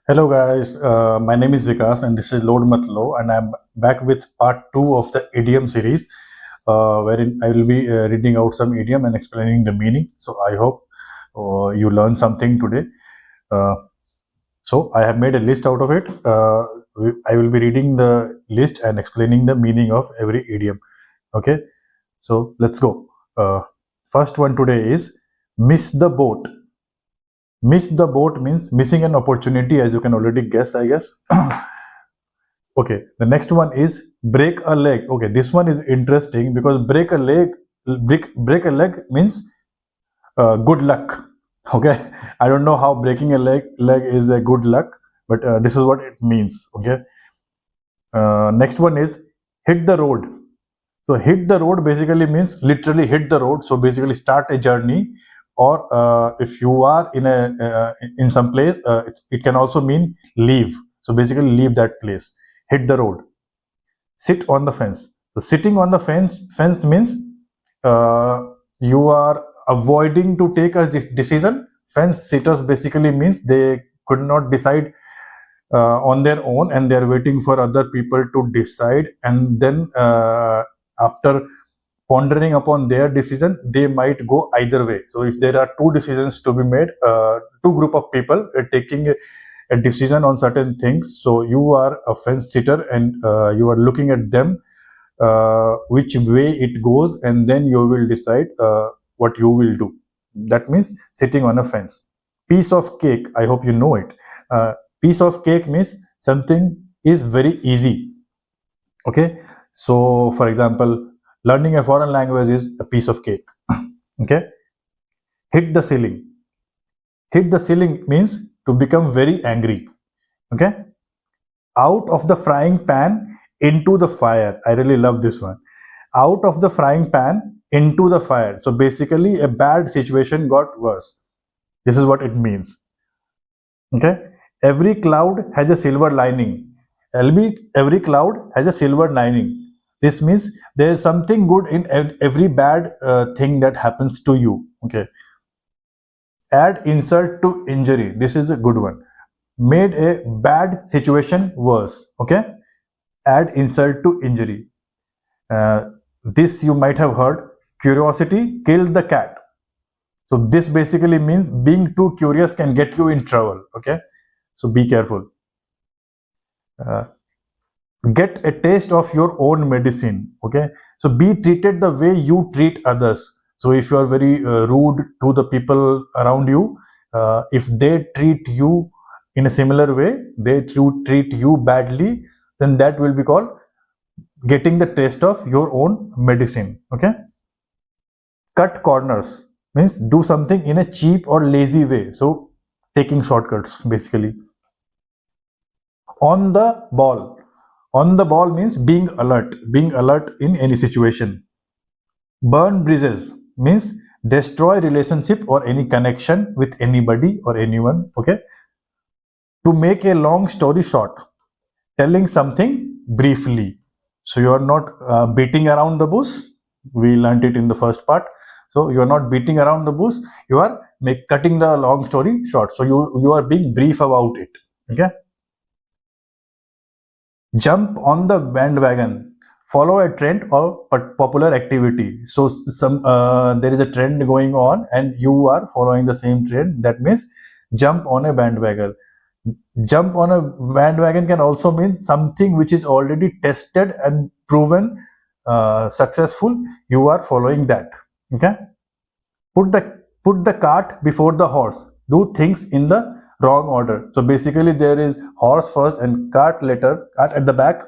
Hello guys, my name is Vikas and this is Lord Matlo and I'm back with part 2 of the idiom series wherein I will be reading out some idiom and explaining the meaning. So I hope you learn something today. Uh, so I have made a list out of it. I will be reading the list and explaining the meaning of every idiom. Okay, so let's go. First one today is miss the boat. Miss the boat means missing an opportunity, as you can already guess, I guess. Okay, the next one is break a leg. Okay, this one is interesting because break a leg means good luck. Okay, I don't know how breaking a leg is a good luck, but this is what it means. Okay, next one is hit the road. So hit the road basically means literally hit the road. So basically start a journey, or if you are in some place, it can also mean leave. So basically leave that place. Hit the road. Sit on the fence. So sitting on the fence means you are avoiding to take a decision. Fence sitters basically means they could not decide on their own and they are waiting for other people to decide, and then after pondering upon their decision they might go either way. So if there are two decisions to be made, two group of people taking a decision on certain things, so you are a fence sitter and you are looking at them, which way it goes, and then you will decide what you will do. That means sitting on a fence. Piece of cake, I hope you know it. Piece of cake means something is very easy. Okay, so for example, learning a foreign language is a piece of cake. Okay, hit the ceiling. Hit the ceiling means to become very angry. Okay, out of the frying pan into the fire. I really love this one. Out of the frying pan into the fire. So basically, a bad situation got worse. This is what it means. Okay, every cloud has a silver lining. Every cloud has a silver lining. This means there is something good in every bad thing that happens to you. Okay, add insult to injury. This is a good one. Made a bad situation worse. Okay, add insult to injury. This you might have heard. Curiosity killed the cat. So this basically means being too curious can get you in trouble. Okay, so be careful. Uh, get a taste of your own medicine. Okay, so be treated the way you treat others. So if you are very rude to the people around you, if they treat you in a similar way, they treat you badly, then that will be called getting the taste of your own medicine. Okay, cut corners means do something in a cheap or lazy way, so taking shortcuts basically. On the ball. On the ball means being alert in any situation. Burn bridges means destroy relationship or any connection with anybody or anyone. Okay, to make a long story short, telling something briefly. So you are not beating around the bush. We learned it in the first part. So you are not beating around the bush, you are cutting the long story short. So you are being brief about it. Okay, jump on the bandwagon. Follow a trend or popular activity. So some there is a trend going on and you are following the same trend. That means jump on a bandwagon. Jump on a bandwagon can also mean something which is already tested and proven successful. You are following that. Okay, put the cart before the horse. Do things in the wrong order. So basically there is horse first and cart later, cart at the back.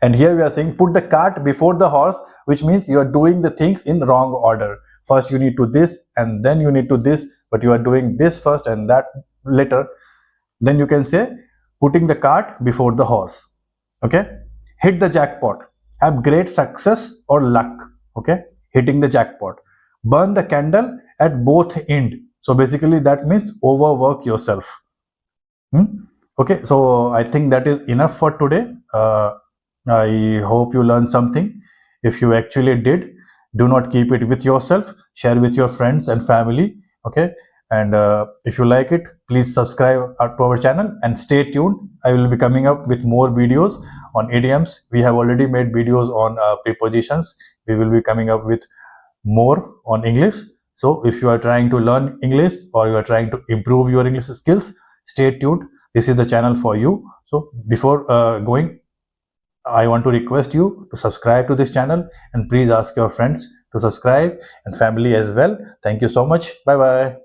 And here we are saying put the cart before the horse, which means you are doing the things in wrong order. First you need to this and then you need to this, but you are doing this first and that later. Then you can say putting the cart before the horse. Okay, hit the jackpot. Have great success or luck. Okay, hitting the jackpot. Burn the candle at both end. So basically that means overwork yourself. Okay, so I think that is enough for today. I hope you learned something. If you actually did, do not keep it with yourself. Share with your friends and family. Okay, And if you like it, please subscribe to our channel and stay tuned. I will be coming up with more videos on idioms. We have already made videos on prepositions. We will be coming up with more on English. So if you are trying to learn English or you are trying to improve your English skills, stay tuned. This is the channel for you. So before going, I want to request you to subscribe to this channel, and please ask your friends to subscribe and family as well. Thank you so much. Bye bye.